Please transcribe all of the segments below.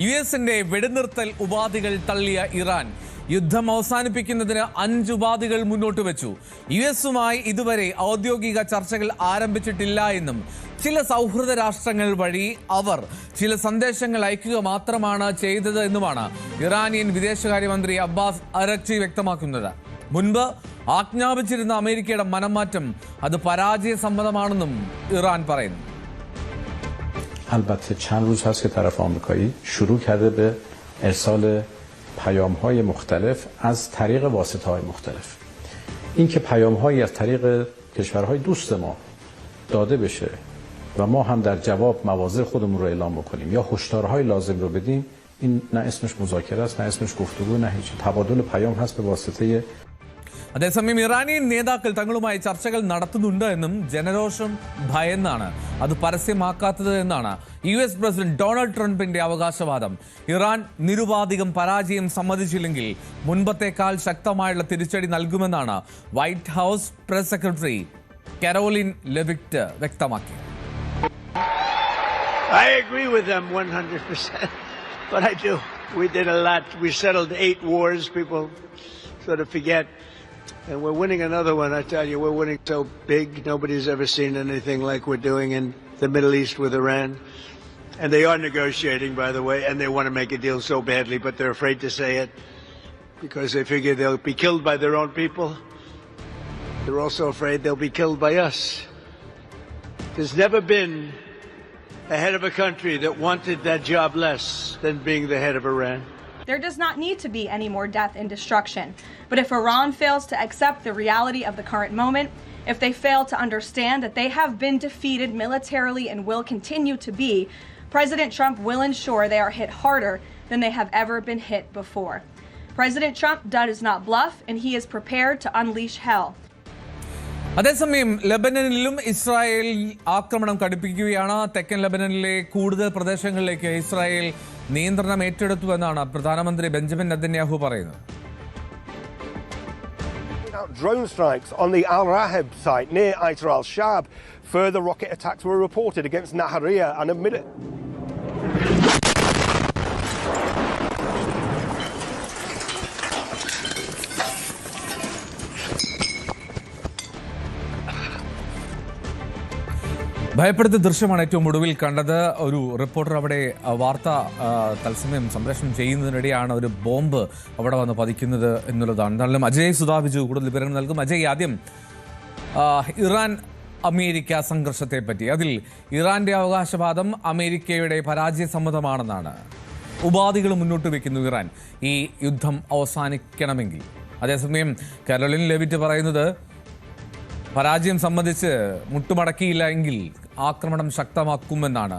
യുഎസിന്റെ വെടിനിർത്തൽ ഉപാധികൾ തള്ളിയ ഇറാൻ യുദ്ധം അവസാനിപ്പിക്കുന്നതിന് 5 ഉപാധികൾ മുന്നോട്ട് വെച്ചു. യുഎസുമായി ഇതുവരെ ഔദ്യോഗിക ചർച്ചകൾ ആരംഭിച്ചിട്ടില്ല എന്നും ചില സൗഹൃദ രാഷ്ട്രങ്ങൾ വഴി അവർ ചില സന്ദേശങ്ങൾ അയക്കുക മാത്രമാണ് ചെയ്തത് എന്നുമാണ് ഇറാനിയൻ വിദേശകാര്യമന്ത്രി അബ്ബാസ് അരക്ചി വ്യക്തമാക്കുന്നത്. മുൻപ് ആജ്ഞാപിച്ചിരുന്ന അമേരിക്കയുടെ മനംമാറ്റം അത് പരാജയ സമ്മതമാണെന്നും ഇറാൻ പറയുന്നു. البته چند روز هست که طرف آمریکایی شروع کرده به ارسال پیام‌های مختلف از طریق واسطه‌های مختلف. این که پیام‌هایی از طریق کشورهای دوست ما داده بشه و ما هم در جواب مواضع خودمون رو اعلام بکنیم یا هشدارهای لازم رو بدیم، این نه اسمش مذاکره است، نه اسمش گفتگو، نه هیچ. تبادل پیام هست به واسطه. അതേസമയം ഇറാനിയൻ നേതാക്കൾ തങ്ങളുമായി ചർച്ചകൾ നടത്തുന്നുണ്ട് എന്നും ജനരോഷം ഭയന്നാണ് അത് പരസ്യമാക്കാത്തത് എന്നാണ് US പ്രസിഡന്റ് ഡൊണാൾഡ് ട്രംപിന്റെ അവകാശവാദം. ഇറാൻ നിരുപാധികം പരാജയം സമ്മതിച്ചില്ലെങ്കിൽ മുൻപത്തേക്കാൾ ശക്തമായുള്ള തിരിച്ചടി നൽകുമെന്നാണ് white house press secretary Karoline Leavitt വ്യക്തമാക്കിയത്. I agree with them 100%, but I do. We did a lot. We settled 8 wars. People sort of forget. And we're winning another one, I tell you. We're winning so big. Nobody's ever seen anything like we're doing in the Middle East with Iran. And they are negotiating, by the way, and they want to make a deal so badly, but they're afraid to say it because they figure they'll be killed by their own people. They're also afraid they'll be killed by us. There's never been a head of a country that wanted that job less than being the head of Iran. There does not need to be any more death and destruction. But if Iran fails to accept the reality of the current moment, if they fail to understand that they have been defeated militarily and will continue to be, President Trump will ensure they are hit harder than they have ever been hit before. President Trump does not bluff, and he is prepared to unleash hell. അതേസമയം ലെബനനിലും Israel ആക്രമണം കടുപ്പിക്കുകയാണ്. തെക്കൻ ലെബനനിലെ കൂടുതൽ പ്രദേശങ്ങളിലേക്ക് Israel നിയന്ത്രണം ഏറ്റെടുത്തുവെന്നാണ് പ്രധാനമന്ത്രി Benjamin Netanyahu പറയുന്നത്. Drone strikes on the Al Rahab site near Aitar al-Shab. Further rocket attacks were reported against Nahariya and a ഭയപ്പെടുത്തിയ ദൃശ്യമാണ് ഏറ്റവും ഒടുവിൽ കണ്ടത്. ഒരു റിപ്പോർട്ടർ അവിടെ വാർത്ത തത്സമയം സംപ്രേഷണം ചെയ്യുന്നതിനിടെയാണ് ഒരു ബോംബ് അവിടെ വന്ന് പതിക്കുന്നത് എന്നുള്ളതാണ്. എന്തായാലും അജയ് സുധാബിജു കൂടുതൽ വിവരങ്ങൾ നൽകും. അജയ്, ആദ്യം ഇറാൻ അമേരിക്ക സംഘർഷത്തെ പറ്റി. അതിൽ ഇറാന്റെ അവകാശവാദം അമേരിക്കയുടെ പരാജയ സമ്മതമാണെന്നാണ്. ഉപാധികൾ മുന്നോട്ട് വയ്ക്കുന്നു ഇറാൻ ഈ യുദ്ധം അവസാനിക്കണമെങ്കിൽ. അതേസമയം കരോലിൻ ലെവിറ്റ് പറയുന്നത് പരാജയം സംബന്ധിച്ച് മുട്ടുമടക്കിയില്ല എങ്കിൽ ആക്രമണം ശക്തമാക്കുമെന്നാണ്.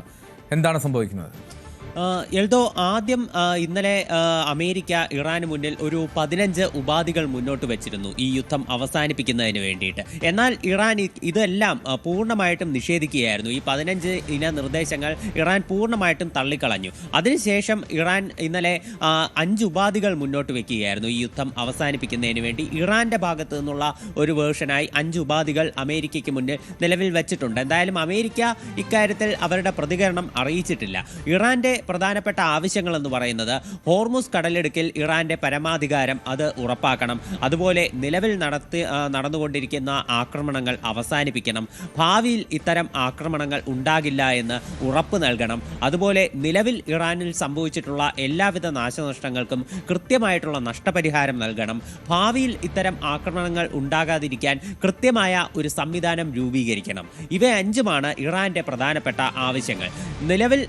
എന്താണ് സംഭവിക്കുന്നത്? എൽദോ, ആദ്യം ഇന്നലെ അമേരിക്ക ഇറാന് മുന്നിൽ ഒരു 15 ഉപാധികൾ മുന്നോട്ട് വെച്ചിരുന്നു ഈ യുദ്ധം അവസാനിപ്പിക്കുന്നതിന് വേണ്ടിയിട്ട്. എന്നാൽ ഇറാൻ ഇതെല്ലാം പൂർണ്ണമായിട്ടും നിഷേധിക്കുകയായിരുന്നു. ഈ 15 ഇന നിർദ്ദേശങ്ങൾ ഇറാൻ പൂർണ്ണമായിട്ടും തള്ളിക്കളഞ്ഞു. അതിനുശേഷം ഇറാൻ ഇന്നലെ 5 ഉപാധികൾ മുന്നോട്ട് വെക്കുകയായിരുന്നു ഈ യുദ്ധം അവസാനിപ്പിക്കുന്നതിന് വേണ്ടി. ഇറാന്റെ ഭാഗത്തു നിന്നുള്ള ഒരു വേർഷനായി 5 ഉപാധികൾ അമേരിക്കയ്ക്ക് മുന്നിൽ നിലവിൽ വെച്ചിട്ടുണ്ട്. എന്തായാലും അമേരിക്ക ഇക്കാര്യത്തിൽ അവരുടെ പ്രതികരണം അറിയിച്ചിട്ടില്ല. ഇറാന്റെ പ്രധാനപ്പെട്ട ആവശ്യങ്ങൾ എന്ന് പറയുന്നത് ഹോർമുസ് കടലിടുക്കിൽ ഇറാന്റെ പരമാധികാരം അത് ഉറപ്പാക്കണം. അതുപോലെ നിലവിൽ നടന്നുകൊണ്ടിരിക്കുന്ന ആക്രമണങ്ങൾ അവസാനിപ്പിക്കണം. ഭാവിയിൽ ഇത്തരം ആക്രമണങ്ങൾ ഉണ്ടാകില്ല എന്ന് ഉറപ്പ് നൽകണം. അതുപോലെ നിലവിൽ ഇറാനിൽ സംഭവിച്ചിട്ടുള്ള എല്ലാവിധ നാശനഷ്ടങ്ങൾക്കും കൃത്യമായിട്ടുള്ള നഷ്ടപരിഹാരം നൽകണം. ഭാവിയിൽ ഇത്തരം ആക്രമണങ്ങൾ ഉണ്ടാകാതിരിക്കാൻ കൃത്യമായ ഒരു സംവിധാനം രൂപീകരിക്കണം. ഇവ 5ഉമാണ് ഇറാന്റെ പ്രധാനപ്പെട്ട ആവശ്യങ്ങൾ. നിലവിൽ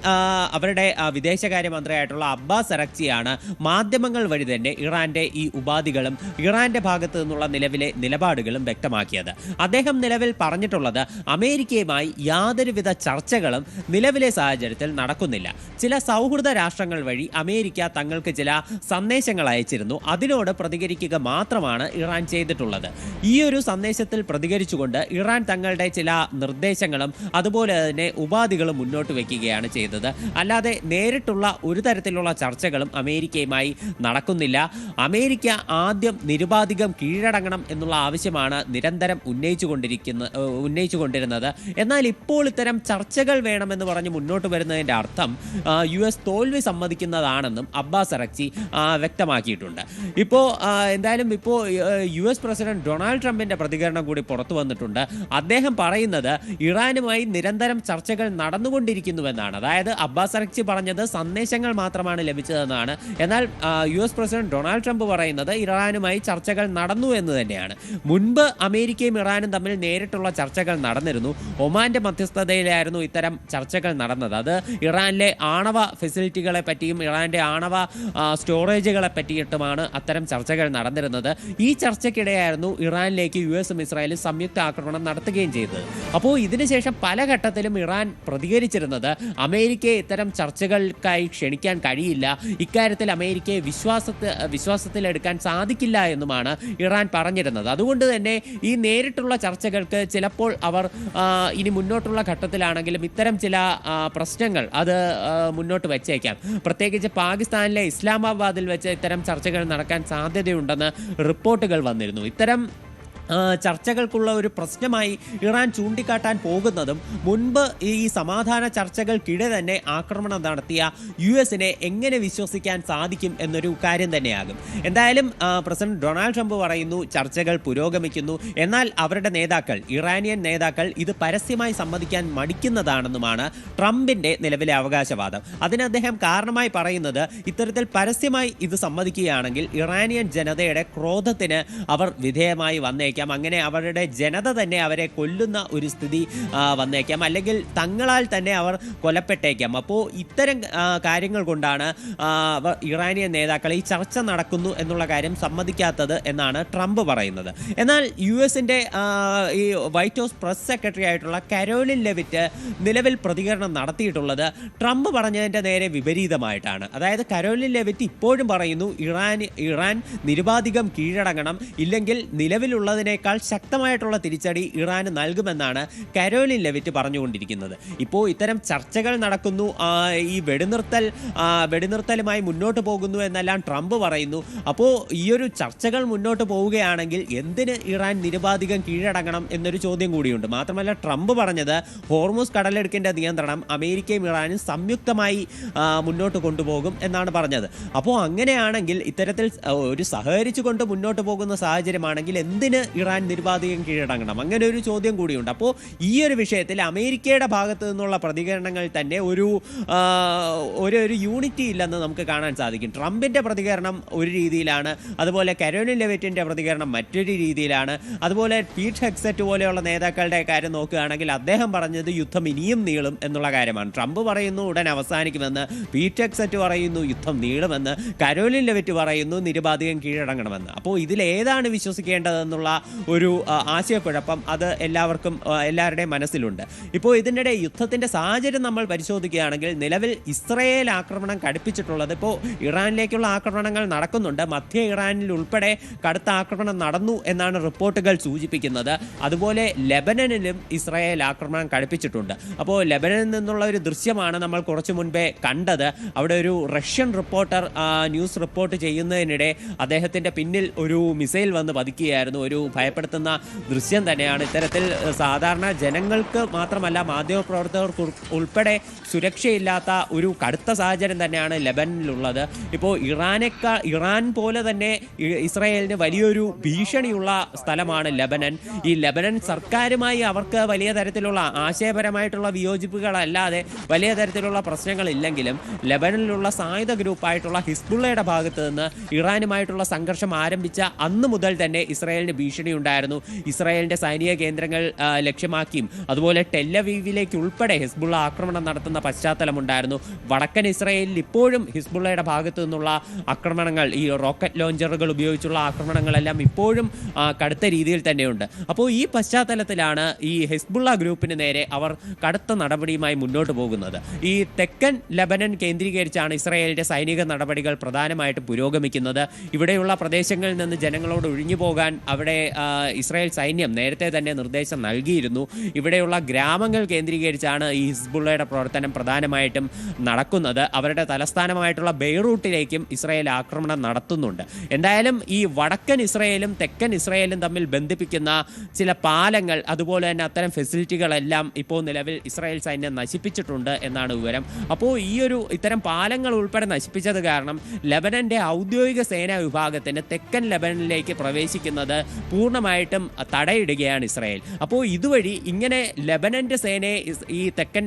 അവരുടെ വിദേശകാര്യമന്ത്രിയായിട്ടുള്ള അബ്ബാസ് അരക്ചിയാണ് മാധ്യമങ്ങൾ വഴി തന്നെ ഇറാന്റെ ഈ ഉപാധികളും ഇറാന്റെ ഭാഗത്തു നിന്നുള്ള നിലവിലെ നിലപാടുകളും വ്യക്തമാക്കിയത്. അദ്ദേഹം നിലവിൽ പറഞ്ഞിട്ടുള്ളത് അമേരിക്കയുമായി യാതൊരുവിധ ചർച്ചകളും നിലവിലെ സാഹചര്യത്തിൽ നടക്കുന്നില്ല. ചില സൗഹൃദ രാഷ്ട്രങ്ങൾ വഴി അമേരിക്ക തങ്ങൾക്ക് ചില സന്ദേശങ്ങൾ അയച്ചിരുന്നു. അതിനോട് പ്രതികരിക്കുക മാത്രമാണ് ഇറാൻ ചെയ്തിട്ടുള്ളത്. ഈ ഒരു സന്ദേശത്തിൽ പ്രതികരിച്ചുകൊണ്ട് ഇറാൻ തങ്ങളുടെ ചില നിർദ്ദേശങ്ങളും അതുപോലെ തന്നെ ഉപാധികളും മുന്നോട്ട് വയ്ക്കുകയാണ് ചെയ്തത്. അല്ലാതെ നേരിട്ടുള്ള ഒരു തരത്തിലുള്ള ചർച്ചകളും അമേരിക്കയുമായി നടക്കുന്നില്ല. അമേരിക്ക ആദ്യം നിരുപാധികം കീഴടങ്ങണം എന്നുള്ള ആവശ്യമാണ് നിരന്തരം ഉന്നയിച്ചുകൊണ്ടിരുന്നത്. എന്നാൽ ഇപ്പോൾ ഇത്തരം ചർച്ചകൾ വേണമെന്ന് പറഞ്ഞ് മുന്നോട്ട് വരുന്നതിൻ്റെ അർത്ഥം US തോൽവി സമ്മതിക്കുന്നതാണെന്നും അബ്ബാസ് അറക്ചി വ്യക്തമാക്കിയിട്ടുണ്ട്. എന്തായാലും ഇപ്പോൾ US പ്രസിഡന്റ് ഡൊണാൾഡ് ട്രംപിന്റെ പ്രതികരണം കൂടി പുറത്തു വന്നിട്ടുണ്ട്. അദ്ദേഹം പറയുന്നത് ഇറാനുമായി നിരന്തരം ചർച്ചകൾ നടന്നുകൊണ്ടിരിക്കുന്നുവെന്നാണ്. അതായത് അബ്ബാസ് അറക്ചി പറഞ്ഞത് സന്ദേശങ്ങൾ മാത്രമാണ് ലഭിച്ചതെന്നാണ്. എന്നാൽ US പ്രസിഡന്റ് ഡൊണാൾഡ് ട്രംപ് പറയുന്നത് ഇറാനുമായി ചർച്ചകൾ നടന്നു എന്ന് തന്നെയാണ്. മുൻപ് അമേരിക്കയും ഇറാനും തമ്മിൽ നേരിട്ടുള്ള ചർച്ചകൾ നടന്നിരുന്നു. ഒമാന്റെ മധ്യസ്ഥതയിലായിരുന്നു ഇത്തരം ചർച്ചകൾ നടന്നത്. അത് ഇറാനിലെ ആണവ ഫെസിലിറ്റികളെ പറ്റിയും ഇറാന്റെ ആണവ സ്റ്റോറേജുകളെ പറ്റിയിട്ടുമാണ് അത്തരം ചർച്ചകൾ നടന്നിരുന്നത്. ഈ ചർച്ചയ്ക്കിടെയായിരുന്നു ഇറാനിലേക്ക് US-ഉം ഇസ്രായേലും സംയുക്ത ആക്രമണം നടത്തുകയും ചെയ്തത്. അപ്പോൾ ഇതിനുശേഷം പല ഘട്ടത്തിലും ഇറാൻ പ്രതികരിച്ചിരുന്നത് അമേരിക്കയെ ഇത്തരം ചർച്ചകൾക്കായി ക്ഷണിക്കാൻ കഴിയില്ല, ഇക്കാര്യത്തിൽ അമേരിക്കയെ വിശ്വാസത്തിലെടുക്കാൻ സാധിക്കില്ല എന്നുമാണ് ഇറാൻ പറഞ്ഞിരുന്നത്. അതുകൊണ്ട് തന്നെ ഈ നേരിട്ടുള്ള ചർച്ചകൾക്ക് ചിലപ്പോൾ അവർ ഇനി മുന്നോട്ടുള്ള ഘട്ടത്തിലാണെങ്കിലും ഇത്തരം ചില പ്രശ്നങ്ങൾ അത് മുന്നോട്ട് വെച്ചേക്കാം. പ്രത്യേകിച്ച് പാകിസ്ഥാനിലെ ഇസ്ലാമാബാദിൽ വെച്ച് ഇത്തരം ചർച്ചകൾ നടക്കാൻ സാധ്യതയുണ്ടെന്ന് റിപ്പോർട്ടുകൾ വന്നിരുന്നു. ഇത്തരം ചർച്ചകൾക്കുള്ള ഒരു പ്രശ്നമായി ഇറാൻ ചൂണ്ടിക്കാട്ടാൻ പോകുന്നതും മുൻപ് ഈ സമാധാന ചർച്ചകൾക്കിടെ തന്നെ ആക്രമണം നടത്തിയ US-നെ എങ്ങനെ വിശ്വസിക്കാൻ സാധിക്കും എന്നൊരു കാര്യം തന്നെയാകും. എന്തായാലും പ്രസിഡന്റ് ഡൊണാൾഡ് ട്രംപ് പറയുന്നു ചർച്ചകൾ പുരോഗമിക്കുന്നു. എന്നാൽ അവരുടെ ഇറാനിയൻ നേതാക്കൾ ഇത് പരസ്യമായി സമ്മതിക്കാൻ മടിക്കുന്നതാണെന്നുമാണ് ട്രംപിന്റെ നിലവിലെ അവകാശവാദം. അതിന് അദ്ദേഹം കാരണമായി പറയുന്നത് ഇത്തരത്തിൽ പരസ്യമായി ഇത് സമ്മതിക്കുകയാണെങ്കിൽ ഇറാനിയൻ ജനതയുടെ ക്രോധത്തിന് അവർ വിധേയമായി വന്നേക്കാം. അങ്ങനെ അവരുടെ ജനത തന്നെ അവരെ കൊല്ലുന്ന ഒരു സ്ഥിതി വന്നേക്കാം, അല്ലെങ്കിൽ തങ്ങളാൽ തന്നെ അവർ കൊലപ്പെട്ടേക്കാം. അപ്പോൾ ഇത്തരം കാര്യങ്ങൾ കൊണ്ടാണ് ഇറാനിയൻ നേതാക്കൾ ഈ ചർച്ച നടക്കുന്നു എന്നുള്ള കാര്യം സമ്മതിക്കാത്തത് എന്നാണ് ട്രംപ് പറയുന്നത്. എന്നാൽ US-ന്റെ ഈ വൈറ്റ് ഹൗസ് പ്രസ് സെക്രട്ടറി ആയിട്ടുള്ള കരോലിൻ ലെവിറ്റ് നിലവിൽ പ്രതികരണം നടത്തിയിട്ടുള്ളത് ട്രംപ് പറഞ്ഞതിൻ്റെ നേരെ വിപരീതമായിട്ടാണ്. അതായത് കരോലിൻ ലെവിറ്റ് ഇപ്പോഴും പറയുന്നു ഇറാൻ നിരുപാധികം കീഴടങ്ങണം, ഇല്ലെങ്കിൽ നിലവിലുള്ളതിനേക്കാൾ ശക്തമായിട്ടുള്ള തിരിച്ചടി ഇറാന് നൽകുമെന്നാണ് കരോലിൻ ലെവിറ്റ് പറഞ്ഞുകൊണ്ടിരിക്കുന്നത്. ഇപ്പോൾ ഇത്തരം ചർച്ചകൾ നടക്കുന്നു, ഈ വെടിനിർത്തലുമായി മുന്നോട്ട് പോകുന്നു എന്നെല്ലാം ട്രംപ് പറയുന്നു. അപ്പോൾ ഈ ഒരു ചർച്ചകൾ മുന്നോട്ട് പോവുകയാണെങ്കിൽ എന്തിന് ഇറാൻ നിരുപാധികം കീഴടങ്ങണം എന്നൊരു ചോദ്യം കൂടിയുണ്ട്. മാത്രമല്ല ട്രംപ് പറഞ്ഞത് ഹോർമുസ് കടലിടുക്കിന്റെ നിയന്ത്രണം അമേരിക്കയും ഇറാനും സംയുക്തമായി മുന്നോട്ട് കൊണ്ടുപോകും എന്നാണ് പറഞ്ഞത്. അപ്പോൾ അങ്ങനെയാണെങ്കിൽ ഇത്തരത്തിൽ ഒരു സഹകരിച്ചുകൊണ്ട് മുന്നോട്ട് പോകുന്ന സാഹചര്യമാണെങ്കിൽ എന്തിന് ഇറാൻ നിരുപാധികം കീഴടങ്ങണം? അങ്ങനെ ഒരു ചോദ്യം കൂടിയുണ്ട്. അപ്പോൾ ഈ ഒരു വിഷയത്തിൽ അമേരിക്കയുടെ ഭാഗത്തു നിന്നുള്ള പ്രതികരണങ്ങൾ തന്നെ ഒരു യൂണിറ്റി ഇല്ലെന്ന് നമുക്ക് കാണാൻ സാധിക്കും. ട്രംപിന്റെ പ്രതികരണം ഒരു രീതിയിലാണ്, അതുപോലെ കരോലിൻ ലെവിറ്റിന്റെ പ്രതികരണം മറ്റൊരു രീതിയിലാണ്. അതുപോലെ പീറ്റ് ഹെഗ്സെറ്റ് പോലെയുള്ള നേതാക്കളുടെ കാര്യം നോക്കുകയാണെങ്കിൽ അദ്ദേഹം പറഞ്ഞത് യുദ്ധം ഇനിയും നീളും എന്നുള്ള കാര്യമാണ്. ട്രംപ് പറയുന്നു ഉടൻ അവസാനിക്കുമെന്ന്, പീറ്റ് ഹെഗ്സെറ്റ് പറയുന്നു യുദ്ധം നീളുമെന്ന്, കരോലിൻ ലെവിറ്റ് പറയുന്നു നിരുപാധികം കീഴടങ്ങണമെന്ന്. അപ്പോൾ ഇതിലേതാണ് വിശ്വസിക്കേണ്ടതെന്നുള്ള ഒരു ആശയക്കുഴപ്പം അത് എല്ലാവരുടെയും മനസ്സിലുണ്ട്. ഇപ്പോൾ ഇതിനിടെ യുദ്ധത്തിന്റെ സാഹചര്യം നമ്മൾ പരിശോധിക്കുകയാണെങ്കിൽ നിലവിൽ ഇസ്രയേൽ ആക്രമണം കടുപ്പിച്ചിട്ടുള്ളത്, ഇപ്പോൾ ഇറാനിലേക്കുള്ള ആക്രമണങ്ങൾ നടക്കുന്നുണ്ട്, മധ്യ ഇറാനിൽ ഉൾപ്പെടെ കടുത്ത ആക്രമണം നടന്നു എന്നാണ് റിപ്പോർട്ടുകൾ സൂചിപ്പിക്കുന്നത്. അതുപോലെ ലെബനനിലും ഇസ്രായേൽ ആക്രമണം കടുപ്പിച്ചിട്ടുണ്ട്. അപ്പോൾ ലെബനനിൽ നിന്നുള്ള ഒരു ദൃശ്യമാണ് നമ്മൾ കുറച്ചു മുൻപേ കണ്ടത്. അവിടെ ഒരു റഷ്യൻ റിപ്പോർട്ടർ ന്യൂസ് റിപ്പോർട്ട് ചെയ്യുന്നതിനിടെ അദ്ദേഹത്തിന്റെ പിന്നിൽ ഒരു മിസൈൽ വന്ന് പതിക്കുകയായിരുന്നു. ഒരു ഭയപ്പെടുത്തുന്ന ദൃശ്യം തന്നെയാണ്. ഇത്തരത്തിൽ സാധാരണ ജനങ്ങൾക്ക് മാത്രമല്ല മാധ്യമപ്രവർത്തകർക്ക് ഉൾപ്പെടെ സുരക്ഷയില്ലാത്ത ഒരു കടുത്ത സാഹചര്യം തന്നെയാണ് ലെബനനിലുള്ളത്. ഇപ്പോൾ ഇറാൻ പോലെ തന്നെ ഇസ്രായേലിന് വലിയൊരു ഭീഷണിയുള്ള സ്ഥലമാണ് ലെബനൻ. ഈ ലെബനൻ സർക്കാരുമായി അവർക്ക് വലിയ തരത്തിലുള്ള ആശയപരമായിട്ടുള്ള വിയോജിപ്പുകളല്ലാതെ വലിയ തരത്തിലുള്ള പ്രശ്നങ്ങളില്ലെങ്കിലും ലെബനനിലുള്ള സായുധ ഗ്രൂപ്പായിട്ടുള്ള ഹിസ്ബുള്ളയുടെ ഭാഗത്ത് നിന്ന് ഇറാനുമായിട്ടുള്ള സംഘർഷം ആരംഭിച്ച അന്ന് മുതൽ തന്നെ ഇസ്രായേലിന് ഭീഷണി ഉണ്ടായിരുന്നു. ഇസ്രായേലിന്റെ സൈനിക കേന്ദ്രങ്ങൾ ലക്ഷ്യമാക്കിയും അതുപോലെ ടെല്ലവീവിലേക്ക് ഉൾപ്പെടെ ഹിസ്ബുള്ള ആക്രമണം നടത്തുന്ന പശ്ചാത്തലമുണ്ടായിരുന്നു. വടക്കൻ ഇസ്രായേലിൽ ഇപ്പോഴും ഹിസ്ബുള്ളയുടെ ഭാഗത്തു നിന്നുള്ള ആക്രമണങ്ങൾ, ഈ റോക്കറ്റ് ലോഞ്ചറുകൾ ഉപയോഗിച്ചുള്ള ആക്രമണങ്ങളെല്ലാം ഇപ്പോഴും കടുത്ത രീതിയിൽ തന്നെയുണ്ട്. അപ്പോൾ ഈ പശ്ചാത്തലത്തിലാണ് ഈ ഹിസ്ബുള്ള ഗ്രൂപ്പിന് നേരെ അവർ കടുത്ത നടപടിയുമായി മുന്നോട്ട് പോകുന്നത്. ഈ തെക്കൻ ലെബനൻ കേന്ദ്രീകരിച്ചാണ് ഇസ്രായേലിന്റെ സൈനിക നടപടികൾ പ്രധാനമായിട്ടും പുരോഗമിക്കുന്നത്. ഇവിടെയുള്ള പ്രദേശങ്ങളിൽ നിന്ന് ജനങ്ങളോട് ഒഴിഞ്ഞു പോകാൻ അവിടെ ഇസ്രായേൽ സൈന്യം നേരത്തെ തന്നെ നിർദ്ദേശം നൽകിയിരുന്നു. ഇവിടെയുള്ള ഗ്രാമങ്ങൾ കേന്ദ്രീകരിച്ചാണ് ഈ ഹിസ്ബുള്ളയുടെ പ്രവർത്തനം പ്രധാനമായിട്ടും നടക്കുന്നത്. അവരുടെ തലസ്ഥാനമായിട്ടുള്ള ബെയ്റൂട്ടിലേക്കും ഇസ്രായേൽ ആക്രമണം നടത്തുന്നുണ്ട്. എന്തായാലും ഈ വടക്കൻ ഇസ്രായേലും തെക്കൻ ഇസ്രായേലും തമ്മിൽ ബന്ധിപ്പിക്കുന്ന ചില പാലങ്ങൾ, അതുപോലെ തന്നെ അത്തരം ഫെസിലിറ്റികളെല്ലാം ഇപ്പോൾ നിലവിൽ ഇസ്രായേൽ സൈന്യം നശിപ്പിച്ചിട്ടുണ്ട് എന്നാണ് വിവരം. അപ്പോൾ ഇത്തരം പാലങ്ങൾ ഉൾപ്പെടെ നശിപ്പിച്ചത് കാരണം ലെബനന്റെ ഔദ്യോഗിക സേനാ വിഭാഗത്തിന് തെക്കൻ ലെബനനിലേക്ക് പ്രവേശിക്കുന്നത് പൂർണ്ണമായിട്ടും തടയിടുകയാണ് ഇസ്രായേൽ. അപ്പോൾ ഇതുവഴി ഇങ്ങനെ ലെബനന്റെ സേനയെ ഈ തെക്കൻ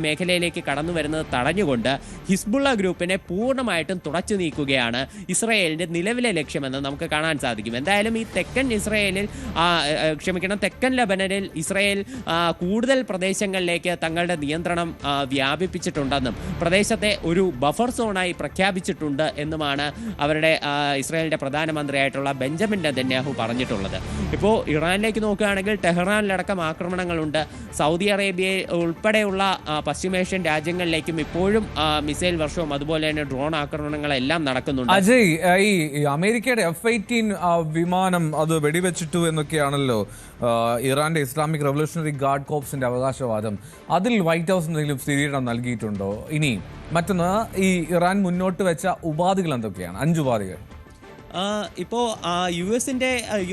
മേഖലയിലേക്ക് കടന്നു വരുന്നത് തടഞ്ഞുകൊണ്ട് ഹിസ്ബുള്ള ഗ്രൂപ്പിനെ പൂർണ്ണമായിട്ടും തുടച്ചു നീക്കുകയാണ് ഇസ്രായേലിന്റെ നിലവിലെ ലക്ഷ്യമെന്ന് നമുക്ക് കാണാൻ സാധിക്കും. എന്തായാലും ഈ തെക്കൻ ലെബനനിൽ ഇസ്രായേൽ കൂടുതൽ പ്രദേശങ്ങളിലേക്ക് തങ്ങളുടെ നിയന്ത്രണം വ്യാപിപ്പിച്ചിട്ടുണ്ടെന്നും പ്രദേശത്തെ ഒരു ബഫർ സോണായി പ്രഖ്യാപിച്ചിട്ടുണ്ട് എന്നുമാണ് അവരുടെ ഇസ്രായേലിന്റെ പ്രധാനമന്ത്രിയായിട്ടുള്ള ബെഞ്ചമിൻ നെതന്യാഹു പറഞ്ഞിട്ടുള്ളത്. ഇപ്പോൾ ഇറാനിലേക്ക് നോക്കുകയാണെങ്കിൽ ടെഹ്റാനിലടക്കം ആക്രമണങ്ങളുണ്ട്. സൗദി അറേബ്യ ഉൾപ്പെടെയുള്ള പശ്ചിമേഷ്യൻ രാജ്യങ്ങളിലേക്കും ഇപ്പോഴും മിസൈൽ വർഷവും അതുപോലെ തന്നെ ഡ്രോൺ ആക്രമണങ്ങളെല്ലാം നടക്കുന്നുണ്ട്. അജയ്, ഈ അമേരിക്കയുടെ F-18 വിമാനം അത് വെടിവെച്ചിട്ടു എന്നൊക്കെയാണല്ലോ ഇറാന്റെ ഇസ്ലാമിക് റവല്യൂഷണറി ഗാർഡ് കോപ്സിന്റെ അവകാശവാദം. അതിൽ വൈറ്റ് ഹൗസ് എന്തെങ്കിലും സ്ഥിരീകരണം നൽകിയിട്ടുണ്ടോ? ഇനി മറ്റൊന്ന്, ഈ ഇറാൻ മുന്നോട്ട് വെച്ച ഉപാധികൾ എന്തൊക്കെയാണ്? 5 ഉപാധികൾ. ഇപ്പോൾ യു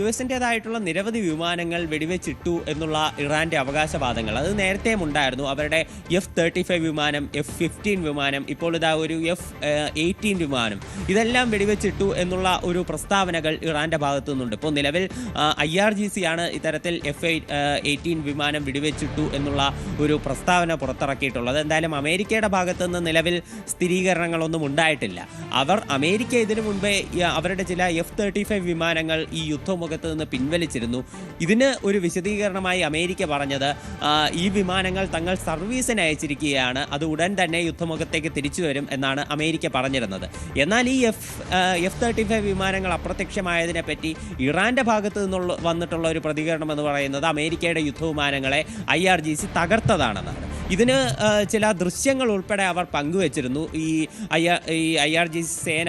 എസിൻ്റെതായിട്ടുള്ള നിരവധി വിമാനങ്ങൾ വെടിവെച്ചിട്ടു എന്നുള്ള ഇറാന്റെ അവകാശവാദങ്ങൾ അത് നേരത്തെയും ഉണ്ടായിരുന്നു. അവരുടെ F-35 വിമാനം, F-15 വിമാനം, ഇപ്പോൾ ഇതാ ഒരു F-18 വിമാനം, ഇതെല്ലാം വെടിവെച്ചിട്ടു എന്നുള്ള ഒരു പ്രസ്താവനകൾ ഇറാന്റെ ഭാഗത്തു നിന്നുണ്ട്. ഇപ്പോൾ നിലവിൽ IRGC ആണ് ഇത്തരത്തിൽ F-18 വിമാനം വെടിവെച്ചിട്ടു എന്നുള്ള ഒരു പ്രസ്താവന പുറത്തിറക്കിയിട്ടുള്ളത്. എന്തായാലും അമേരിക്കയുടെ ഭാഗത്തു നിന്ന് നിലവിൽ സ്ഥിരീകരണങ്ങളൊന്നും ഉണ്ടായിട്ടില്ല. അമേരിക്ക ഇതിനു മുൻപേ അവരുടെ ചില F-35 വിമാനങ്ങൾ ഈ യുദ്ധമുഖത്ത് നിന്ന് പിൻവലിച്ചിരുന്നു. ഇതിന് ഒരു വിശദീകരണമായി അമേരിക്ക പറഞ്ഞത് ഈ വിമാനങ്ങൾ തങ്ങൾ സർവീസിന് അയച്ചിരിക്കുകയാണ്, അത് ഉടൻ തന്നെ യുദ്ധമുഖത്തേക്ക് തിരിച്ചു വരും എന്നാണ് അമേരിക്ക പറഞ്ഞിരുന്നത്. എന്നാൽ ഈ F-35 വിമാനങ്ങൾ അപ്രത്യക്ഷമായതിനെ പറ്റി ഇറാന്റെ ഭാഗത്ത് നിന്നുള്ള വന്നിട്ടുള്ള ഒരു പ്രതികരണം എന്ന് പറയുന്നത് അമേരിക്കയുടെ യുദ്ധവിമാനങ്ങളെ IRGC തകർത്തതാണെന്നാണ്. ഇതിന് ചില ദൃശ്യങ്ങൾ ഉൾപ്പെടെ അവർ പങ്കുവച്ചിരുന്നു. ഈ IRGC സേന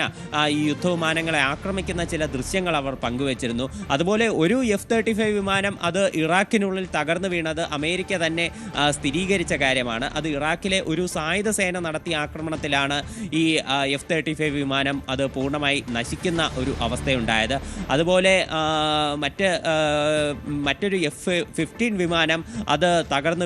ഈ യുദ്ധവിമാനങ്ങളെ ആക്രമിക്കുന്ന ചില ദൃശ്യങ്ങൾ അവർ പങ്കുവച്ചിരുന്നു. അതുപോലെ ഒരു F-35 വിമാനം അത് ഇറാഖിനുള്ളിൽ തകർന്നു വീണത് അമേരിക്ക തന്നെ സ്ഥിരീകരിച്ച കാര്യമാണ്. അത് ഇറാഖിലെ ഒരു സായുധ സേന നടത്തിയ ആക്രമണത്തിലാണ് ഈ F-35 വിമാനം അത് പൂർണ്ണമായി നശിക്കുന്ന ഒരു അവസ്ഥയുണ്ടായത്. അതുപോലെ മറ്റൊരു F-15 വിമാനം അത് തകർന്ന്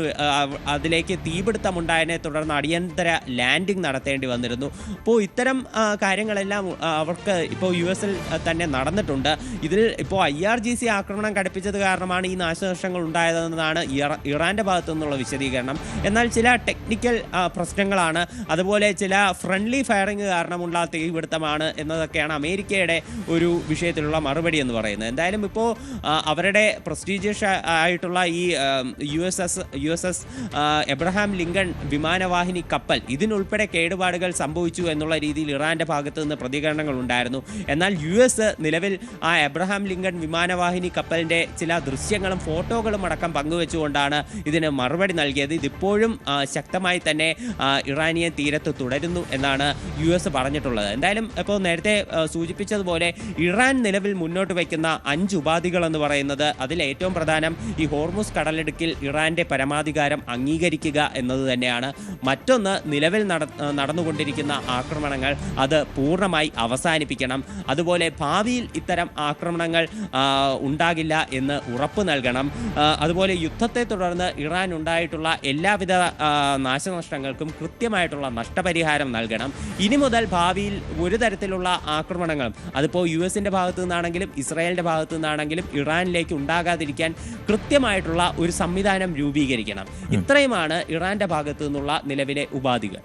അതിലേക്ക് തീപിടുത്തമുണ്ടായതിനെ തുടർന്ന് അടിയന്തര ലാൻഡിംഗ് നടത്തേണ്ടി വന്നിരുന്നു. അപ്പോൾ ഇത്തരം കാര്യങ്ങളെല്ലാം അവർക്ക് ഇപ്പോൾ US-ൽ തന്നെ നടന്നിട്ടുണ്ട്. ഇതിൽ ഇപ്പോൾ IRGC ആക്രമണം കടുപ്പിച്ചത് കാരണമാണ് ഈ നാശനഷ്ടങ്ങൾ ഉണ്ടായതെന്നാണ് ഇറാന്റെ ഭാഗത്തു നിന്നുള്ള വിശദീകരണം. എന്നാൽ ചില ടെക്നിക്കൽ പ്രശ്നങ്ങളാണ്, അതുപോലെ ചില ഫ്രണ്ട്ലി ഫയറിംഗ് കാരണമുള്ള തീപിടുത്തമാണ് എന്നതൊക്കെയാണ് അമേരിക്കയുടെ ഒരു വിഷയത്തിലുള്ള മറുപടി എന്ന് പറയുന്നത്. എന്തായാലും ഇപ്പോൾ അവരുടെ പ്രസ്റ്റീജിയസ് ആയിട്ടുള്ള ഈ USS എബ്രഹാം ലിങ്കൺ വിമാനവാഹിനി കപ്പൽ ഇതിനുൾപ്പെടെ കേടുപാടുകൾ സംഭവിച്ചു എന്നുള്ള രീതിയിൽ ഇറാന്റെ ഭാഗത്തു നിന്ന് പ്രതികരണങ്ങൾ ഉണ്ടായിരുന്നു. എന്നാൽ US നിലവിൽ ആ എബ്രഹാം ലിങ്കൺ വിമാനവാഹിനി കപ്പലിന്റെ ചില ദൃശ്യങ്ങളും ഫോട്ടോകളും അടക്കം പങ്കുവെച്ചുകൊണ്ടാണ് ഇതിന് മറുപടി നൽകിയത്. ഇതിപ്പോഴും ശക്തമായി തന്നെ ഇറാനിയൻ തീരത്ത് തുടരുന്നു എന്നാണ് US പറഞ്ഞിട്ടുള്ളത്. എന്തായാലും ഇപ്പോൾ നേരത്തെ സൂചിപ്പിച്ചതുപോലെ ഇറാൻ നിലവിൽ മുന്നോട്ട് വയ്ക്കുന്ന 5 ഉപാധികൾ എന്ന് പറയുന്നത് അതിൽ ഏറ്റവും പ്രധാനം ഈ ഹോർമുസ് കടലിടുക്കിൽ ഇറാന്റെ പരമാധികാരം അംഗീകരിക്കുക എന്നത് തന്നെയാണ്. മറ്റൊന്ന്, നിലവിൽ നടന്നുകൊണ്ടിരിക്കുന്ന ആക്രമണങ്ങൾ അത് പൂർണ്ണമായി അവസാനിപ്പിക്കണം. അതുപോലെ ഭാവിയിൽ ഇത്തരം ആക്രമണങ്ങൾ ഉണ്ടാകില്ല എന്ന് ഉറപ്പ് നൽകണം. അതുപോലെ യുദ്ധത്തെ തുടർന്ന് ഇറാൻ ഉണ്ടായിട്ടുള്ള എല്ലാവിധ നാശനഷ്ടങ്ങൾക്കും കൃത്യമായിട്ടുള്ള നഷ്ടപരിഹാരം നൽകണം. ഇനി മുതൽ ഭാവിയിൽ ഒരു തരത്തിലുള്ള ആക്രമണങ്ങളും അതിപ്പോൾ US-ന്റെ ഭാഗത്തു നിന്നാണെങ്കിലും ഇസ്രായേലിന്റെ ഭാഗത്തു നിന്നാണെങ്കിലും ഇറാനിലേക്ക് ഉണ്ടാകാതിരിക്കാൻ കൃത്യമായിട്ടുള്ള ഒരു സംവിധാനം രൂപീകരിക്കണം. ഇത്രയുമാണ് ഇറാന്റെ ഭാഗത്തു നിന്നുള്ള നിലവിലെ ഉപാധികൾ.